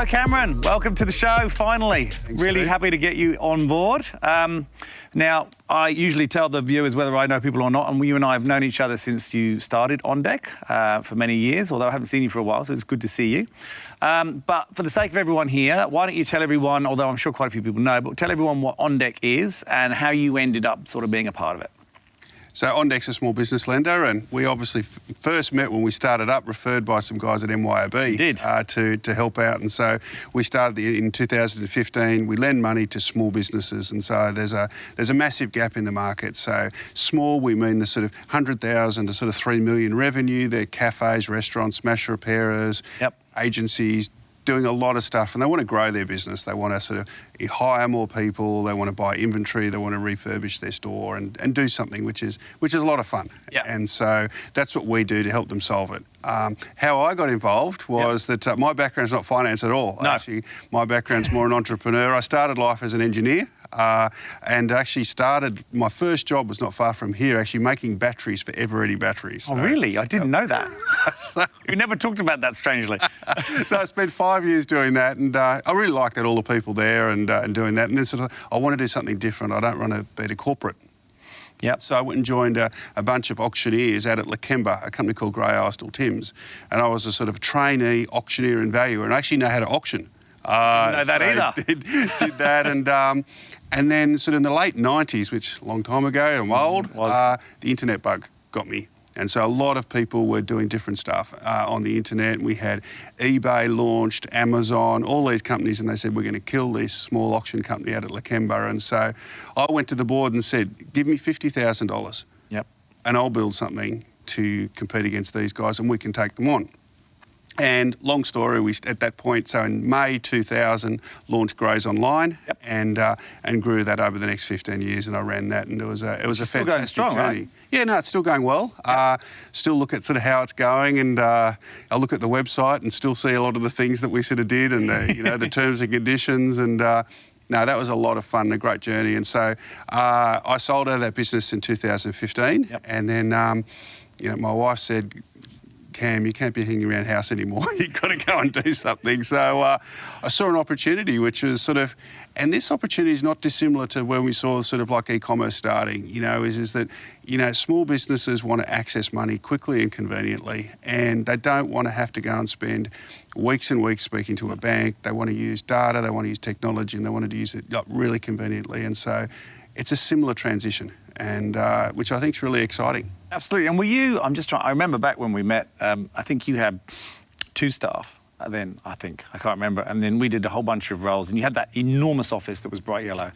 Cameron, welcome to the show, finally. Thanks, really Steve. happy to get you on board. Now, I usually tell the viewers whether I know people or not, and you and I have known each other since you started OnDeck for many years, although I haven't seen you for a while, so it's good to see you. But for the sake of everyone here, why don't you tell everyone, although I'm sure quite a few people know, but tell everyone what OnDeck is and how you ended up sort of being a part of it. So OnDeck's a small business lender, and we obviously first met when we started up, referred by some guys at MYOB to help out. And so we started in 2015. We lend money to small businesses, and so there's a massive gap in the market. So small, we mean the sort of 100,000 to sort of 3 million revenue. They're cafes, restaurants, smash repairers, agencies, doing a lot of stuff, and they want to grow their business. They want to sort of hire more people. They want to buy inventory. They want to refurbish their store and do something which is a lot of fun. And so that's what we do to help them solve it. How I got involved was that my background's not finance at all. No. Actually, my background's more an entrepreneur. I started life as an engineer and actually started, my first job was not far from here, actually making batteries for Ever-Ready batteries. Oh, really? I didn't know that. We never talked about that, strangely. So I spent 5 years doing that, and I really liked that, all the people there and doing that. And then sort of, I want to do something different. I don't want to be a corporate. So I went and joined a bunch of auctioneers out at Lakemba, a company called Grail, still Tim's. And I was a sort of trainee auctioneer and valuer, and I actually know how to auction. Didn't know that either. Did that, and then sort of in the late 90s, which a long time ago, I'm old, the internet bug got me. And so a lot of people were doing different stuff on the internet. We had eBay launched, Amazon, all these companies, and they said, we're going to kill this small auction company out at Lakemba. And so I went to the board and said, give me $50,000 and I'll build something to compete against these guys and we can take them on. And long story, we at that point, so in May 2000, launched Grays Online and grew that over the next 15 years, and I ran that, and it was a still fantastic going strong, journey. right? Yeah, no, it's still going well. Still look at sort of how it's going, and I look at the website and still see a lot of the things that we sort of did, and the terms and conditions, and no, that was a lot of fun, a great journey. And so I sold out of that business in 2015, and then my wife said, Cam, you can't be hanging around the house anymore. You've got to go and do something. So I saw an opportunity, which was sort of, and this opportunity is not dissimilar to when we saw sort of like e-commerce starting, is that, small businesses want to access money quickly and conveniently, and they don't want to have to go and spend weeks and weeks speaking to a bank. They want to use data, they want to use technology, and they want to use it really conveniently. And so it's a similar transition, and which I think is really exciting. Absolutely. And were you, I remember back when we met, I think you had 2 staff then, I can't remember. And then we did a whole bunch of roles, and you had that enormous office that was bright yellow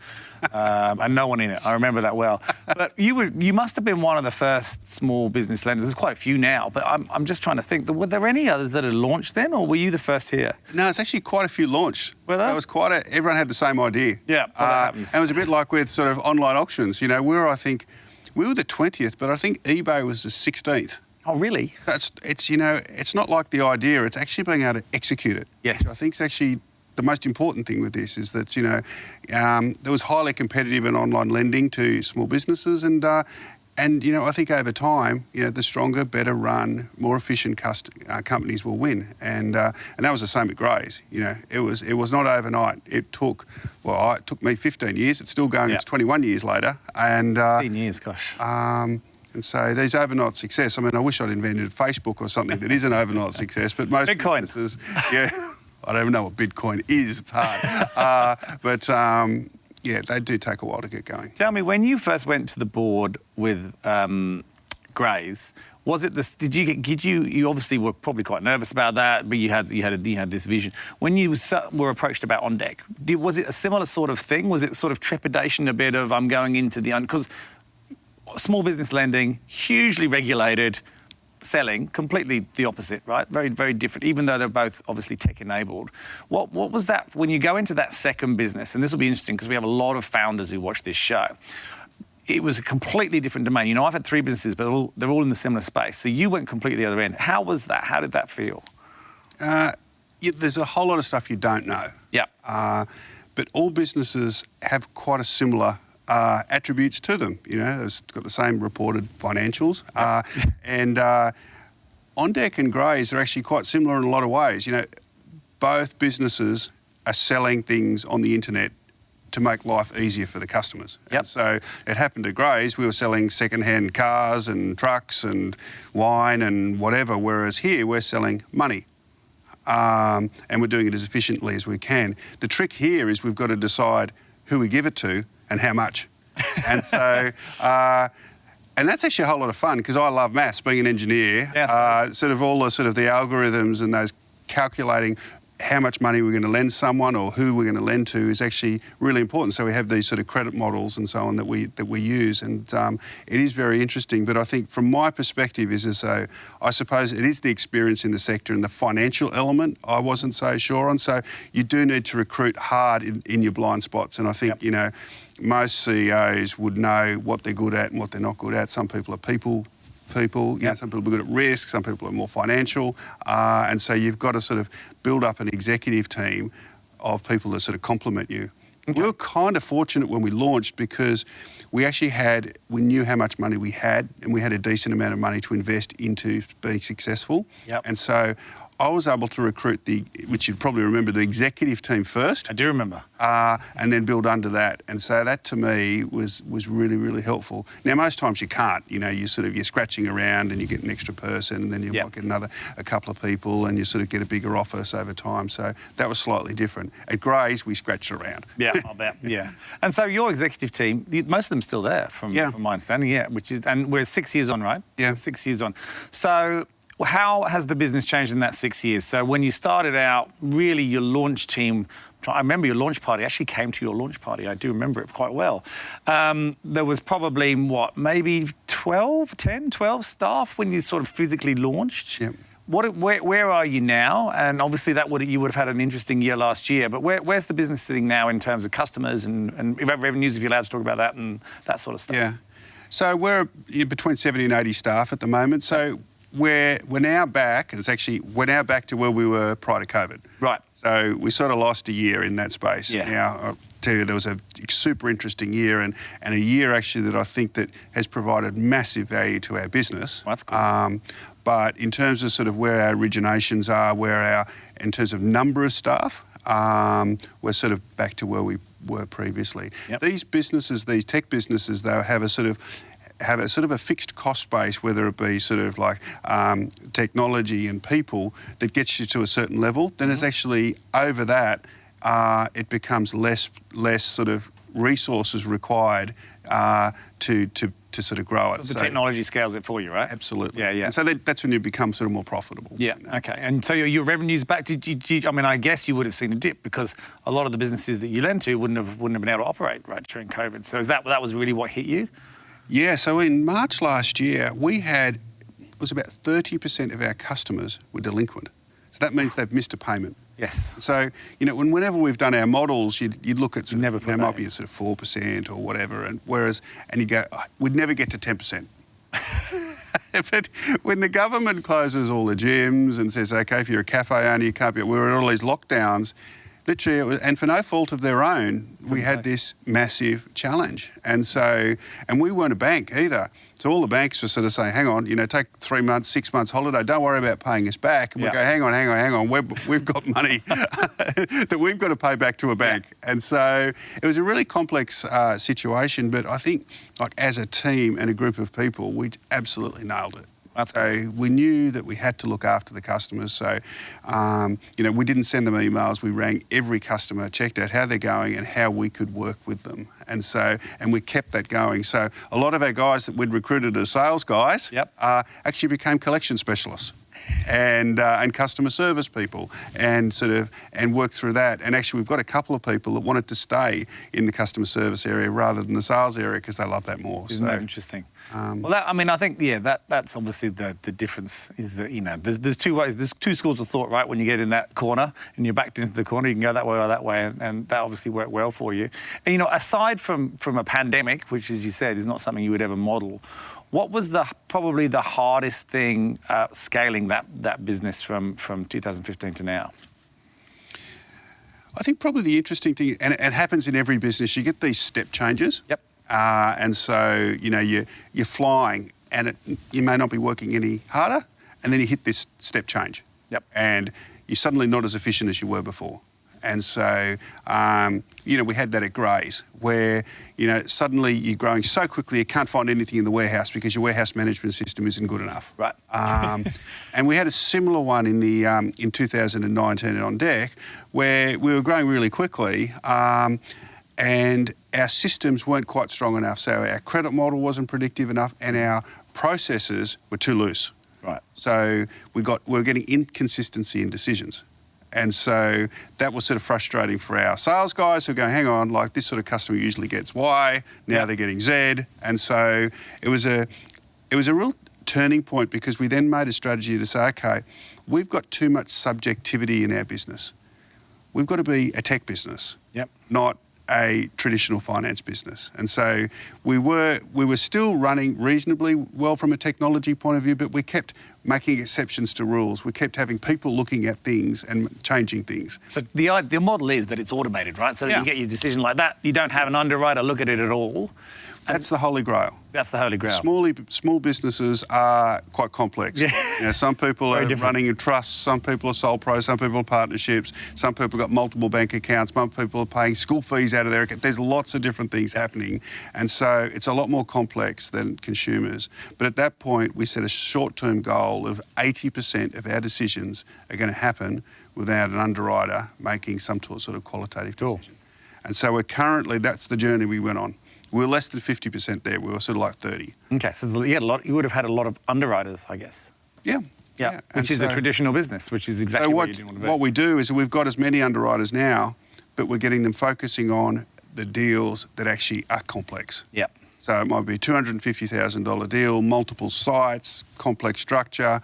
and no one in it. I remember that well. But you must have been one of the first small business lenders. There's quite a few now, but I'm just trying to think, were there any others that had launched then, or were you the first here? No, it's actually quite a few launched. Were there? It was everyone had the same idea. Yeah, well, that happens. And it was a bit like with sort of online auctions. We were the 20th, but I think eBay was the 16th. Oh, really? It's not like the idea, it's actually being able to execute it. Yes. I think it's actually the most important thing with this is that, there was highly competitive in online lending to small businesses, and I think over time, the stronger, better run, more efficient companies will win. And that was the same at Grays. It was not overnight. It took me 15 years. It's still going. It's 21 years later. And 15 years, gosh. And so these overnight success, I wish I'd invented Facebook or something that is an overnight success, but most Bitcoin. businesses, I don't even know what Bitcoin is. It's hard. They do take a while to get going. Tell me, when you first went to the board with Grays, was it this? You obviously were probably quite nervous about that, but you had this vision. When you were approached about OnDeck, was it a similar sort of thing? Was it sort of trepidation, a bit of I'm going into because small business lending, hugely regulated, selling, completely the opposite, right? Very, very different, even though they're both obviously tech-enabled. What was that, when you go into that second business, and this will be interesting because we have a lot of founders who watch this show, it was a completely different domain. I've had 3 businesses, but they're all in the similar space. So you went completely the other end. How was that? How did that feel? There's a whole lot of stuff you don't know. But all businesses have quite a similar attributes to them. They've got the same reported financials. And OnDeck and Grays are actually quite similar in a lot of ways. both businesses are selling things on the internet to make life easier for the customers. Yep. And so it happened to Gray's, we were selling second-hand cars and trucks and wine and whatever, whereas here we're selling money. And we're doing it as efficiently as we can. The trick here is we've got to decide who we give it to and how much. And so, and that's actually a whole lot of fun because I love maths, being an engineer. Yeah, sort of all the algorithms and those calculating how much money we're going to lend someone or who we're going to lend to is actually really important. So we have these sort of credit models and so on that we use, and it is very interesting. But I think from my perspective is as though I suppose it is the experience in the sector and the financial element I wasn't so sure on. So you do need to recruit hard in your blind spots, and I think you know most CEOs would know what they're good at and what they're not good at. Some people are people. You know, some people are good at risk, some people are more financial, and so you've got to sort of build up an executive team of people that sort of complement you. Okay. We were kind of fortunate when we launched because we knew how much money we had, and we had a decent amount of money to invest into being successful. Yep. And so I was able to recruit which you'd probably remember, the executive team first. I do remember. And then build under that. And so that to me was really, really helpful. Now, most times you can't, you know, you're scratching around and you get an extra person and then you might get a couple of people and you sort of get a bigger office over time. So that was slightly different. At Gray's, we scratched around. Yeah, I'll bet. Yeah. And so your executive team, most of them still there from my understanding, and we're 6 years on, right? Yeah. So 6 years on. So how has the business changed in that 6 years? So when you started out, really your launch team, I remember your launch party, I actually came to your launch party. I do remember it quite well. There was probably, maybe 12 staff when you sort of physically launched? Yep. Where are you now? And obviously you would have had an interesting year last year, but where's the business sitting now in terms of customers and revenues, if you're allowed to talk about that and that sort of stuff? Yeah. So we're between 70 and 80 staff at the moment. So we're now back, and we're now back to where we were prior to COVID. Right. So we sort of lost a year in that space. Yeah. Now, I'll tell you, there was a super interesting year and a year actually that I think that has provided massive value to our business. That's cool. But in terms of sort of where our originations are, in terms of number of staff, we're sort of back to where we were previously. Yep. These tech businesses, though, have a sort of a fixed cost base, whether it be sort of like technology and people that gets you to a certain level. Then it's actually over that, it becomes less sort of resources required to sort of grow it. So the technology scales it for you, right? Absolutely. Yeah. And so that's when you become sort of more profitable. Yeah. Okay. And so your revenues back? I guess you would have seen a dip because a lot of the businesses that you lend to wouldn't have been able to operate right during COVID. So that was really what hit you? Yeah. So in March last year, it was about 30% of our customers were delinquent. So that means they've missed a payment. Yes. So, you know, whenever we've done our models, you'd look at, there might be a sort of 4% or whatever, and you go, we'd never get to 10%. But when the government closes all the gyms and says, okay, if you're a cafe owner, you can't be, we were in all these lockdowns, literally, and for no fault of their own, we had this massive challenge. And we weren't a bank either. So all the banks were sort of saying, hang on, you know, take 3 months, 6 months holiday, don't worry about paying us back. And we go, hang on, we've got money that we've got to pay back to a bank. Yeah. And so it was a really complex situation, but I think like as a team and a group of people, we absolutely nailed it. That's cool. So we knew that we had to look after the customers. So, you know, we didn't send them emails. We rang every customer, checked out how they're going and how we could work with them. And we kept that going. So a lot of our guys that we'd recruited as sales guys actually became collection specialists. And customer service people and work through that. And actually we've got a couple of people that wanted to stay in the customer service area rather than the sales area because they love that more. Isn't that interesting? I think that's obviously the difference is that, you know, there's two ways, there's two schools of thought, right? When you get in that corner and you're backed into the corner, you can go that way or that way, and that obviously worked well for you. And, you know, aside from a pandemic, which, as you said, is not something you would ever model, what was probably the hardest thing scaling that business from 2015 to now? I think probably the interesting thing, and it happens in every business, you get these step changes. Yep. And so, you know, you're flying and you may not be working any harder, and then you hit this step change. Yep. And you're suddenly not as efficient as you were before. And so, we had that at Grays, where, suddenly you're growing so quickly you can't find anything in the warehouse because your warehouse management system isn't good enough. Right. And we had a similar one in 2019 at OnDeck, where we were growing really quickly, and our systems weren't quite strong enough. So our credit model wasn't predictive enough, and our processes were too loose. Right. So we were getting inconsistency in decisions. And so that was sort of frustrating for our sales guys who are going, hang on, like this sort of customer usually gets Y, now they're getting Z. And so it was a real turning point, because we then made a strategy to say, okay, we've got too much subjectivity in our business. We've got to be a tech business, not a traditional finance business. And so we were still running reasonably well from a technology point of view, but we kept making exceptions to rules. We kept having people looking at things and changing things. So the model is that it's automated, right? So that you get your decision like that. You don't have an underwriter look at it at all. That's the holy grail. That's the holy grail. Small businesses are quite complex. Some people are running in trusts, some people are sole pros, some people are partnerships, some people have got multiple bank accounts, some people are paying school fees out of their account. There's lots of different things happening. And so it's a lot more complex than consumers. But at that point, we set a short-term goal of 80% of our decisions are going to happen without an underwriter making some sort of qualitative decision. And so that's the journey we went on. We were less than 50% there. We were sort of like 30. Okay, so you would have had a lot of underwriters, I guess. Yeah. Which is a traditional business, which is exactly what you didn't want to be. What we do is we've got as many underwriters now, but we're getting them focusing on the deals that actually are complex. So it might be a $250,000 deal, multiple sites, complex structure,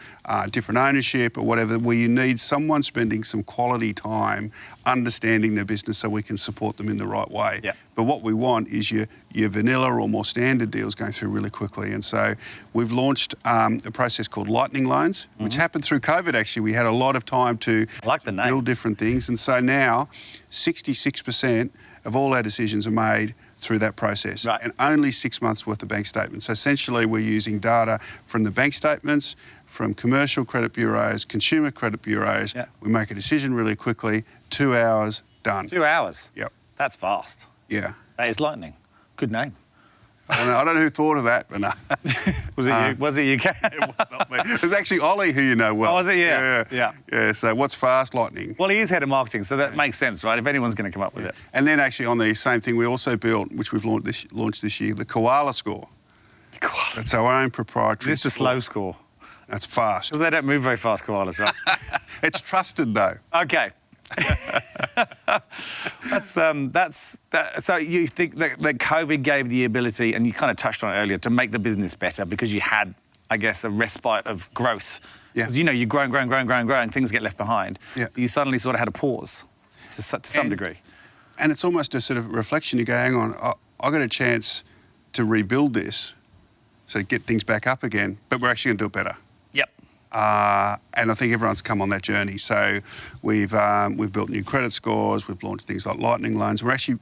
different ownership or whatever, where you need someone spending some quality time understanding their business so we can support them in the right way. But what we want is your vanilla or more standard deals going through really quickly. And so we've launched a process called lightning loans, which happened through COVID, actually. We had a lot of time to build different things. And so now 66% of all our decisions are made through that process, and only 6 months worth of bank statements. So essentially we're using data from the bank statements, from commercial credit bureaus, consumer credit bureaus. We make a decision really quickly, 2 hours, done. 2 hours? Yep. That's fast. Yeah. That is lightning. Good name. I don't know who thought of that, but no. Was it you? Was it you? It was not me. It was actually Ollie, who you know well. Oh, was it? Yeah. So what's fast? Lightning. Well, he is head of marketing, so that makes sense, right? If anyone's going to come up with it. And then actually on the same thing, we also built, which we've launched this year, the koala score. That's our own proprietary Is this the slow score? That's fast. Because they don't move very fast, koalas, right? It's trusted, though. Okay. So you think that COVID gave the ability, and you kind of touched on it earlier, to make the business better because you had, I guess, a respite of growth. Because you're growing, things get left behind. So you suddenly sort of had a pause to some degree. And it's almost a sort of reflection. You go, hang on, I got a chance to rebuild this, so get things back up again, but we're actually going to do it better. And I think everyone's come on that journey. So we've built new credit scores, we've launched things like lightning loans. We're actually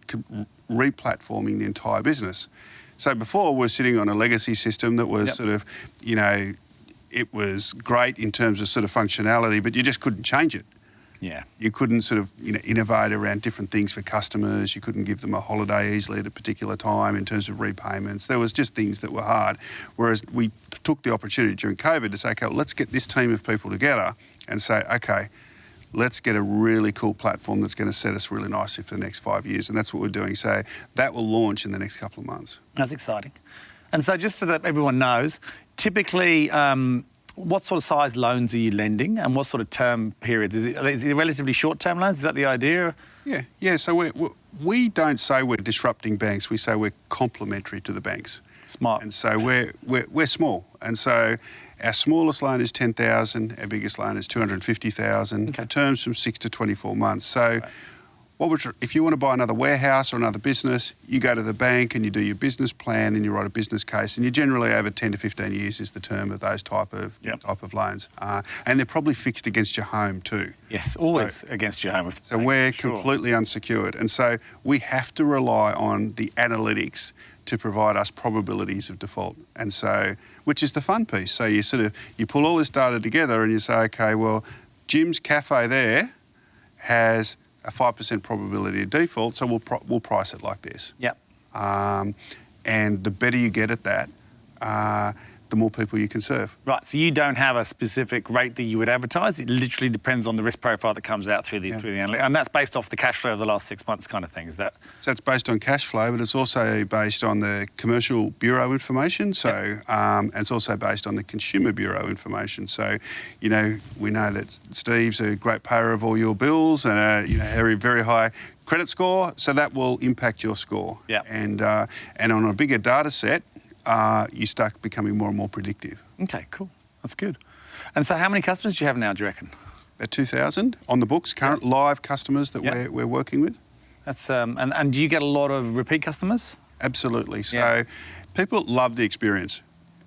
re-platforming the entire business. So before we were sitting on a legacy system that was sort of, it was great in terms of sort of functionality, but you just couldn't change it. You couldn't sort of innovate around different things for customers. You couldn't give them a holiday easily at a particular time in terms of repayments. There was just things that were hard. Whereas we took the opportunity during COVID to say, okay, well, let's get this team of people together and say, okay, let's get a really cool platform that's going to set us really nicely for the next 5 years. And that's what we're doing. So that will launch in the next couple of months. That's exciting. And so just so that everyone knows, typically, what sort of size loans are you lending, and what sort of term periods? Is it relatively short-term loans? Is that the idea? Yeah. So we don't say we're disrupting banks. We say we're complementary to the banks. Smart. And so we're small. And so our smallest loan is 10,000. Our biggest loan is 250,000. The terms from 6 to 24 months. So. If you want to buy another warehouse or another business, you go to the bank and you do your business plan and you write a business case, and you generally over 10 to 15 years is the term of those type of loans. And they're probably fixed against your home too. Yes, always against your home. So we're completely unsecured. And so we have to rely on the analytics to provide us probabilities of default. And so, which is the fun piece. So you pull all this data together and you say, okay, well, Jim's Cafe there has a 5% probability of default, so we'll price it like this. Yep. And the better you get at that, the more people you can serve. Right, so you don't have a specific rate that you would advertise. It literally depends on the risk profile that comes out through the analytics. And that's based off the cash flow of the last 6 months kind of thing, is that? So it's based on cash flow, but it's also based on the Commercial Bureau information. So and it's also based on the Consumer Bureau information. So, we know that Steve's a great payer of all your bills and a very, very high credit score. So that will impact your score. Yeah. And on a bigger data set, you start becoming more and more predictive. Okay, cool. That's good. And so how many customers do you have now, do you reckon? About 2,000 on the books, current live customers that we're working with. That's and do you get a lot of repeat customers? Absolutely. So people love the experience.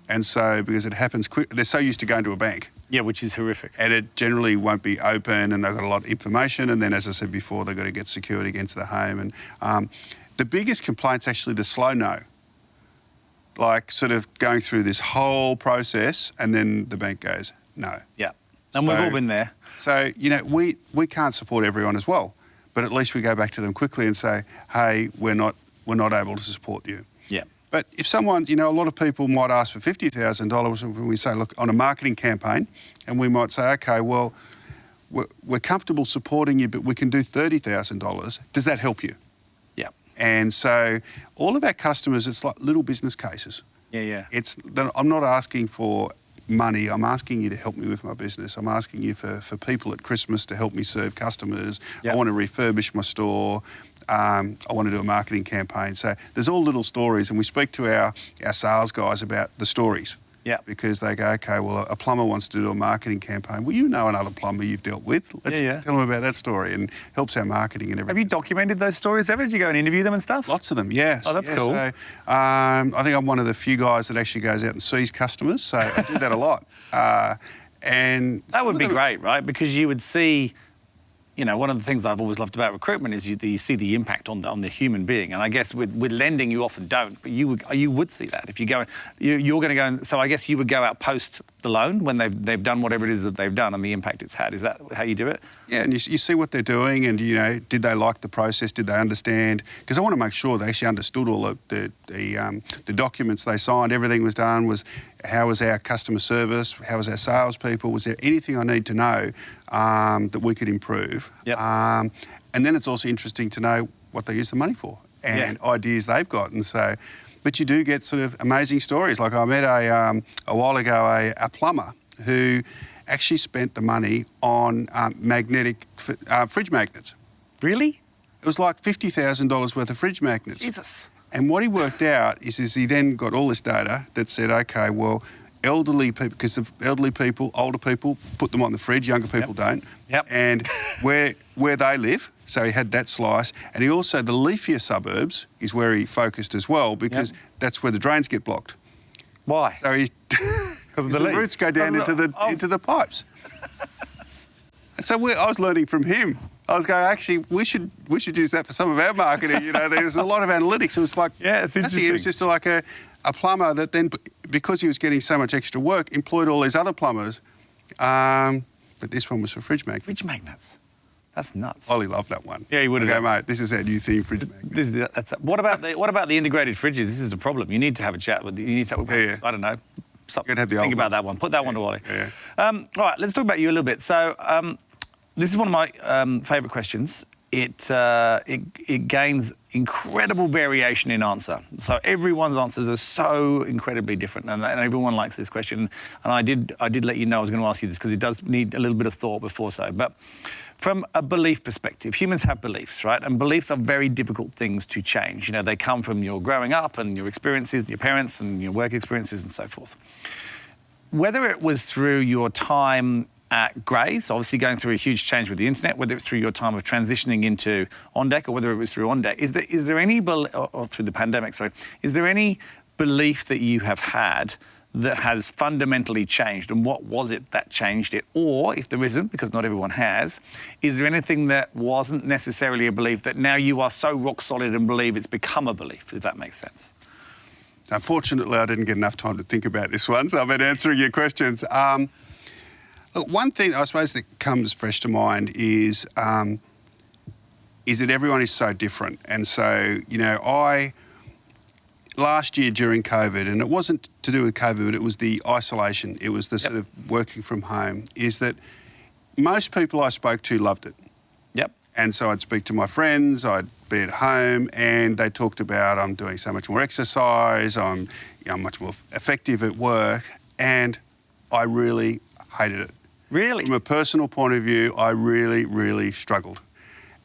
And so because it happens quick, they're so used to going to a bank. Yeah, which is horrific. And it generally won't be open and they've got a lot of information. And then, as I said before, they've got to get security against the home. And the biggest complaint's actually the slow no. Like sort of going through this whole process and then the bank goes, no. Yeah, and we've all been there. So, we can't support everyone as well, but at least we go back to them quickly and say, hey, we're not able to support you. Yeah. But if someone, a lot of people might ask for $50,000 when we say, look, on a marketing campaign, and we might say, okay, well, we're comfortable supporting you, but we can do $30,000. Does that help you? Yeah. And so all of our customers, it's like little business cases. Yeah. I'm not asking for money. I'm asking you to help me with my business. I'm asking you for people at Christmas to help me serve customers. Yep. I want to refurbish my store. I want to do a marketing campaign. So there's all little stories, and we speak to our sales guys about the stories. Yeah. Because they go, okay, well, a plumber wants to do a marketing campaign. Well, another plumber you've dealt with. Let's tell them about that story, and helps our marketing and everything. Have you documented those stories ever? Did you go and interview them and stuff? Lots of them, yes. Oh, that's cool. So, I think I'm one of the few guys that actually goes out and sees customers, so I do that a lot. And that would be great, right? Because you would see, one of the things I've always loved about recruitment is you see the impact on the human being. And I guess with lending you often don't, but you would see that if you go. You're going to go. And, so I guess you would go out post the loan when they've done whatever it is that they've done and the impact it's had. Is that how you do it? Yeah, and you see what they're doing, and did they like the process? Did they understand? Because I want to make sure they actually understood all of the documents they signed. Everything was done. How was our customer service? How was our salespeople? Was there anything I need to know that we could improve? Yep. And then it's also interesting to know what they use the money for and ideas they've got, and so. But you do get sort of amazing stories. Like I met a while ago a plumber who actually spent the money on magnetic fridge magnets. Really? It was like $50,000 worth of fridge magnets. Jesus. And what he worked out is he then got all this data that said, okay, well, elderly people, because elderly people, older people put them on the fridge, younger people don't. Yep. And where they live, so he had that slice. And he also, the leafier suburbs is where he focused as well, because that's where the drains get blocked. Why? So because the roots go down into the pipes. And so I was learning from him. I was going, actually, we should use that for some of our marketing. There's a lot of analytics. It was like, it's interesting. It was just like a plumber that then, because he was getting so much extra work, employed all these other plumbers. But this one was for fridge magnets. Fridge magnets. That's nuts. Ollie loved that one. Yeah, he would have. Okay, mate, this is our new theme, fridge magnets. What about the integrated fridges? This is a problem. You need to have a chat with. I don't know. Think about that one. Put that one to Ollie. Yeah. All right, let's talk about you a little bit. So this is one of my favourite questions. It gains incredible variation in answer. So everyone's answers are so incredibly different, and everyone likes this question. And I did let you know I was going to ask you this because it does need a little bit of thought before so. But from a belief perspective, humans have beliefs, right? And beliefs are very difficult things to change. They come from your growing up and your experiences, and your parents and your work experiences and so forth. Whether it was through your time at Grace, obviously going through a huge change with the internet, whether it's through your time of transitioning into OnDeck or whether it was through OnDeck, is there any, or through the pandemic, sorry, is there any belief that you have had that has fundamentally changed, and what was it that changed it? Or if there isn't, because not everyone has, is there anything that wasn't necessarily a belief that now you are so rock solid and believe it's become a belief, if that makes sense? Unfortunately, I didn't get enough time to think about this one, so I've been answering your questions. Look, one thing I suppose that comes fresh to mind is that everyone is so different. And so, last year during COVID, and it wasn't to do with COVID, but it was the isolation, it was the sort of working from home, is that most people I spoke to loved it. Yep. And so I'd speak to my friends, I'd be at home, and they talked about I'm doing so much more exercise, I'm much more effective at work, and I really hated it. Really? From a personal point of view, I really, really struggled.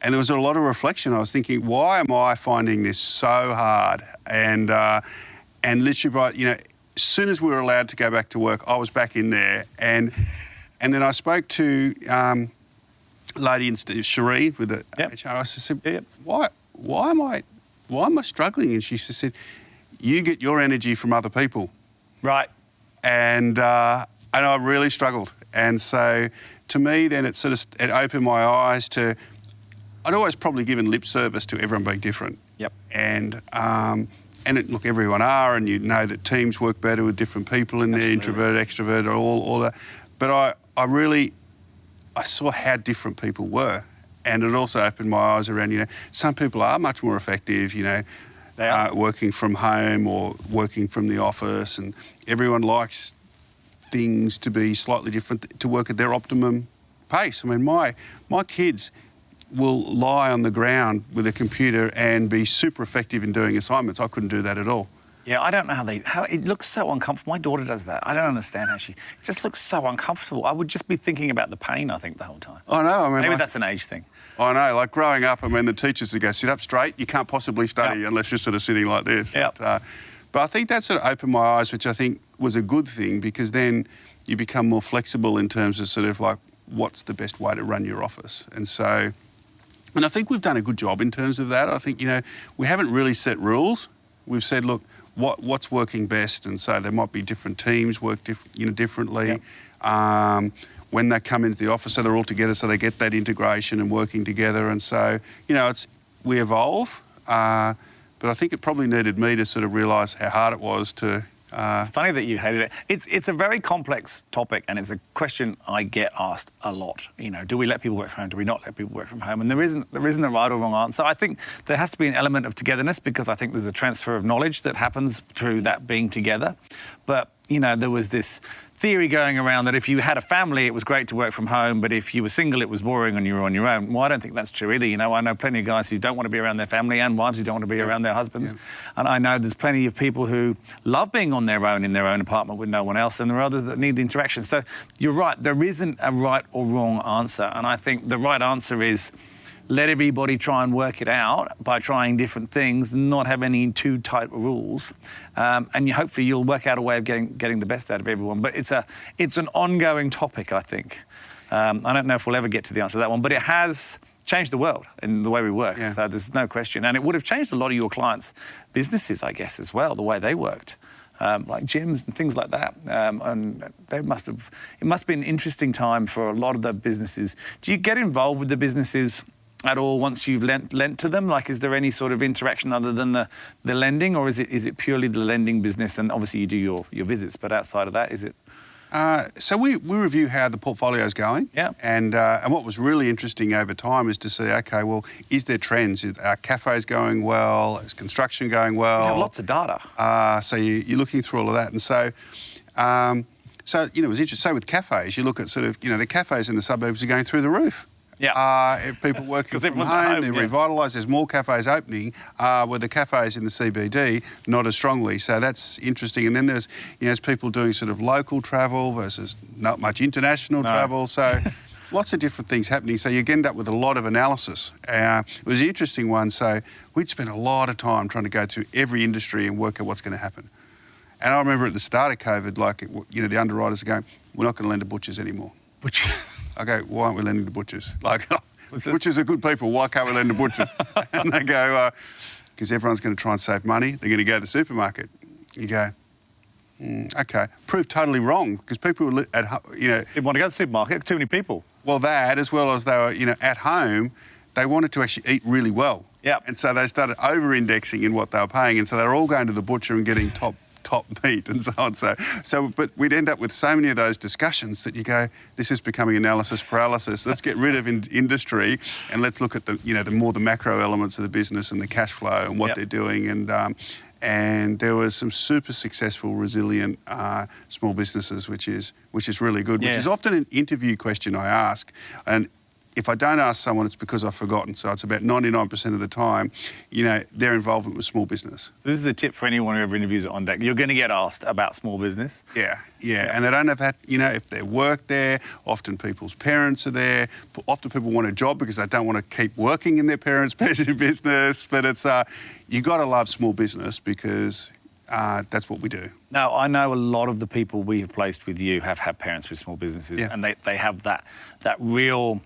And there was a lot of reflection. I was thinking, why am I finding this so hard? And literally, as soon as we were allowed to go back to work, I was back in there. And then I spoke to a lady in Sheree with the HR. I said, why am I struggling? And she said, you get your energy from other people. Right. And I really struggled. And so to me, then it opened my eyes to. I'd always probably given lip service to everyone being different. Yep. And look, everyone are, and you know that teams work better with different people in there, introverted, extrovert, all that. But I saw how different people were, and it also opened my eyes around. Some people are much more effective. They are working from home or working from the office, and everyone likes things to be slightly different, to work at their optimum pace. I mean, my kids will lie on the ground with a computer and be super effective in doing assignments. I couldn't do that at all. Yeah, I don't know how it looks so uncomfortable. My daughter does that. I don't understand how it just looks so uncomfortable. I would just be thinking about the pain, I think, the whole time. I know. I mean, maybe that's an age thing. I know. Like growing up, the teachers would go, sit up straight. You can't possibly study unless you're sort of sitting like this. Yep. But I think that sort of opened my eyes, which I think was a good thing, because then you become more flexible in terms of sort of like what's the best way to run your office. And I think we've done a good job in terms of that. I think, we haven't really set rules. We've said, look, what's working best? And so there might be different teams work differently. Yep. When they come into the office, so they're all together, so they get that integration and working together. And so, we evolve. But I think it probably needed me to sort of realise how hard it was to. It's funny that you hated it. It's a very complex topic, and it's a question I get asked a lot. Do we let people work from home? Do we not let people work from home? And there isn't a right or wrong answer. I think there has to be an element of togetherness, because I think there's a transfer of knowledge that happens through that being together. But there was this theory going around that if you had a family, it was great to work from home, but if you were single, it was boring and you were on your own. Well, I don't think that's true either. I know plenty of guys who don't want to be around their family, and wives who don't want to be around their husbands. Yeah. And I know there's plenty of people who love being on their own in their own apartment with no one else, and there are others that need the interaction. So you're right, there isn't a right or wrong answer. And I think the right answer is let everybody try and work it out by trying different things, not have any too tight rules, and hopefully you'll work out a way of getting the best out of everyone. But it's an ongoing topic, I think. I don't know if we'll ever get to the answer to that one, but it has changed the world in the way we work. Yeah. So there's no question, and it would have changed a lot of your clients' businesses, I guess, as well, the way they worked. Like gyms and things like that. And it must be an interesting time for a lot of the businesses. Do you get involved with the businesses at all once you've lent to them? Like, is there any sort of interaction other than the lending, or is it purely the lending business? And obviously you do your visits, but outside of that, is it? So we review how the portfolio's going. Yeah. And what was really interesting over time is to see, okay, well, is there trends? Are cafes going well? Is construction going well? You have lots of data. So you're looking through all of that. And so, it was interesting. So with cafes, you look at sort of, the cafes in the suburbs are going through the roof. Yeah. People working from home, they're revitalised. There's more cafes opening, where the cafes in the CBD not as strongly. So that's interesting. And then there's, there's people doing sort of local travel versus not much international travel. So lots of different things happening. So you end up with a lot of analysis. It was an interesting one. So we'd spent a lot of time trying to go through every industry and work out what's going to happen. And I remember at the start of COVID, the underwriters are going, we're not going to lend to butchers anymore. I go, why aren't we lending to butchers? Butchers are good people, why can't we lend to butchers? And they go, because everyone's going to try and save money. They're going to go to the supermarket. You go, okay. Proved totally wrong, because people were at home, They want to go to the supermarket, too many people. Well, that, as well as they were, at home, they wanted to actually eat really well. Yeah. And so they started over-indexing in what they were paying, and so they were all going to the butcher and getting top top meat and so on. But we'd end up with so many of those discussions that you go, this is becoming analysis paralysis. Let's get rid of industry and let's look at the macro elements of the business and the cash flow and what they're doing. And there was some super successful, resilient small businesses, which is really good. Which is often an interview question I ask, and if I don't ask someone, it's because I've forgotten. So it's about 99% of the time, their involvement with small business. So this is a tip for anyone who ever interviews at OnDeck. You're going to get asked about small business. Yeah. And they don't have that, if they work there, often people's parents are there. Often people want a job because they don't want to keep working in their parents' business. But it's, you got to love small business because that's what we do. Now, I know a lot of the people we have placed with you have had parents with small businesses, and they have that real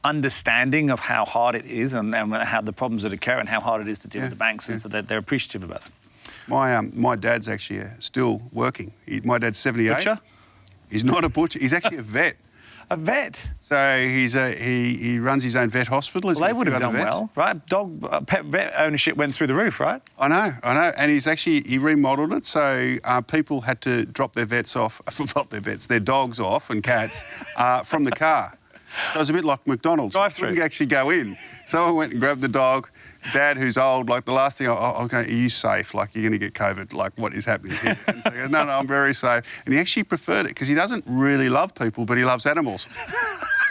understanding of how hard it is and how the problems that occur and how hard it is to deal with the banks, and so they're appreciative about it. My dad's actually still working. My dad's 78. Butcher? He's not a butcher. He's actually a vet. A vet? So he runs his own vet hospital. Well, they would have done well, right? Pet vet ownership went through the roof, right? I know. And he remodeled it, so people had to drop their their dogs off and cats from the car. So it was a bit like McDonald's. Drive-through. You couldn't actually go in. So I went and grabbed the dog. Dad, who's old, like the last thing, okay, are you safe? Like, you're going to get COVID. Like, what is happening here? And so he goes, no, I'm very safe. And he actually preferred it because he doesn't really love people, but he loves animals.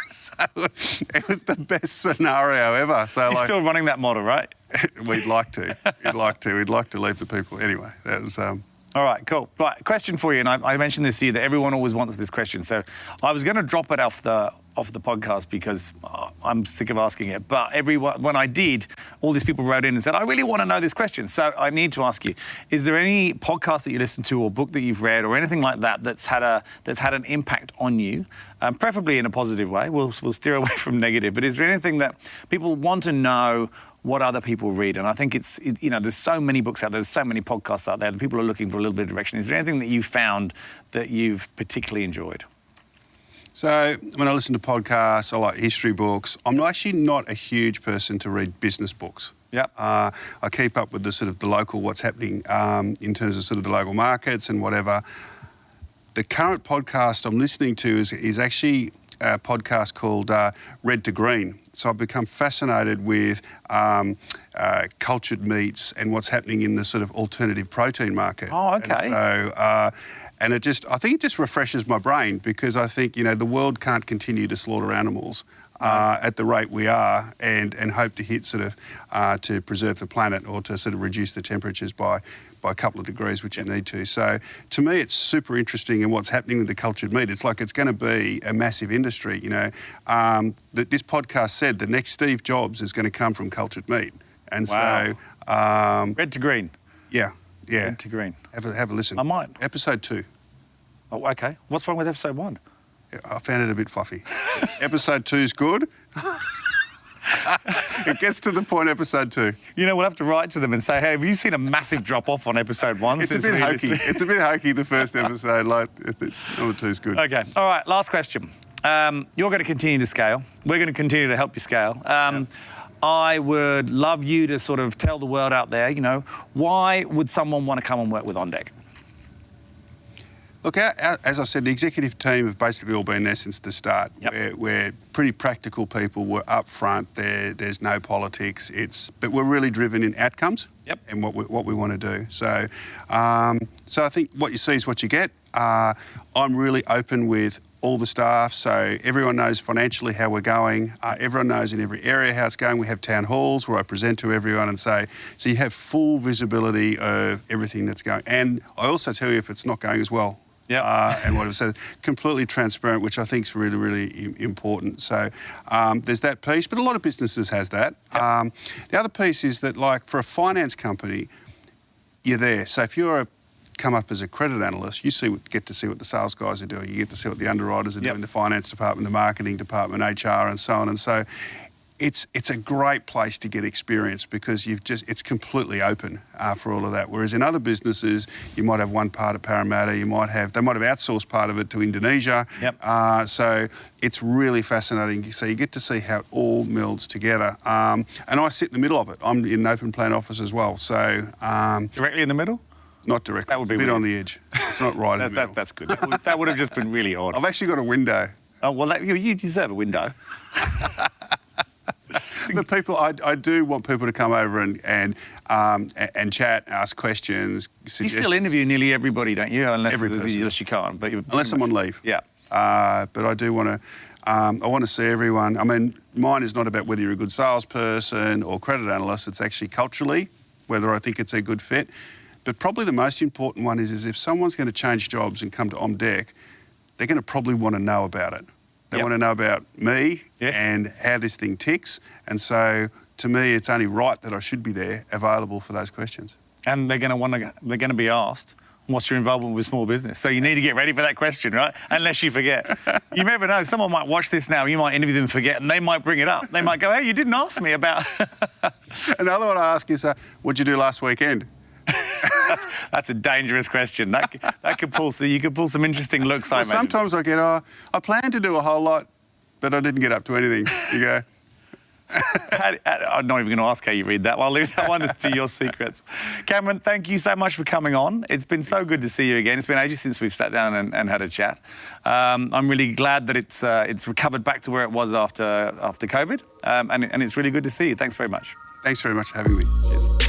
So it was the best scenario ever. So He's still running that model, right? We'd like to. We'd like to leave the people. Anyway, that was... All right, cool. Right, question for you, and I mentioned this to you that everyone always wants this question. So I was going to drop it off the podcast because I'm sick of asking it. But when I did, all these people wrote in and said, I really want to know this question. So I need to ask you, is there any podcast that you listen to or book that you've read or anything like that that's had an impact on you, preferably in a positive way? We'll steer away from negative. But is there anything that people want to know what other people read? And I think there's so many books out there, there's so many podcasts out there that people are looking for a little bit of direction. Is there anything that you found that you've particularly enjoyed? So when I listen to podcasts, I like history books. I'm actually not a huge person to read business books. Yep. I keep up with the local, what's happening in terms of sort of the local markets and whatever. The current podcast I'm listening to is actually a podcast called Red to Green. So I've become fascinated with cultured meats and what's happening in the sort of alternative protein market. Oh, okay. And I think it just refreshes my brain because I think, the world can't continue to slaughter animals at the rate we are and hope to hit to preserve the planet or to sort of reduce the temperatures by a couple of degrees, which you need to. So to me, it's super interesting in what's happening with the cultured meat. It's like it's going to be a massive industry, This podcast said the next Steve Jobs is going to come from cultured meat. And wow. So... Red to Green. Yeah. Red to Green. Have a listen. I might. Episode 2. Oh, okay. What's wrong with episode 1? I found it a bit fluffy. Episode 2 is good. It gets to the point, episode 2. We'll have to write to them and say, hey, have you seen a massive drop-off on episode 1? It's a bit hokey. It's a bit hokey, the first episode. Number 2 is good. Okay. All right, last question. You're going to continue to scale. We're going to continue to help you scale. I would love you to sort of tell the world out there, why would someone want to come and work with OnDeck? Look, as I said, the executive team have basically all been there since the start. Yep. We're pretty practical people. We're upfront. There's no politics. But we're really driven in outcomes and what we want to do. So I think what you see is what you get. I'm really open with all the staff, so everyone knows financially how we're going. Everyone knows in every area how it's going. We have town halls where I present to everyone and say, so you have full visibility of everything that's going. And I also tell you if it's not going as well. And what I've said, completely transparent, which I think is really, really important. So there's that piece, but a lot of businesses has that. The other piece is that, like, for a finance company, you're there. So if you're come up as a credit analyst, you get to see what the sales guys are doing. You get to see what the underwriters are doing, the finance department, the marketing department, HR, and so on. And so it's a great place to get experience because it's completely open for all of that. Whereas in other businesses, you might have one part of Parramatta, they might have outsourced part of it to Indonesia. So it's really fascinating. So you get to see how it all melds together. And I sit in the middle of it. I'm in an open plan office as well. So directly in the middle? Not directly. That would It's be a bit weird. on the edge. It's not right in the middle. That's good. That would have just been really odd. I've actually got a window. Oh, well, you deserve a window. But people, I do want people to come over and chat, ask questions. You still interview nearly everybody, don't you? Unless Every person. you can't. But Unless someone leave. Yeah. But I do want to. I want to see everyone. I mean, mine is not about whether you're a good salesperson or credit analyst. It's actually culturally, whether I think it's a good fit. But probably the most important one is if someone's going to change jobs and come to OnDeck, they're going to probably want to know about it. They Yep. want to know about me Yes. and how this thing ticks. And so, to me, it's only right that I should be there, available for those questions. And they're going to be asked, what's your involvement with small business? So you need to get ready for that question, right? Unless you forget. You never know. Someone might watch this now, you might interview them and forget, and they might bring it up. They might go, hey, you didn't ask me about... Another one I ask is, what'd you do last weekend? That's a dangerous question. That could pull you could pull some interesting looks, I Well, imagine. sometimes I get, I planned to do a whole lot, but I didn't get up to anything. You go, I'm not even going to ask how you read that. I'll leave that one to your secrets. Cameron, thank you so much for coming on. It's been so good to see you again. It's been ages since we've sat down and had a chat. I'm really glad that it's recovered back to where it was after COVID, and it's really good to see you. Thanks very much. thanks very much for having me. Cheers.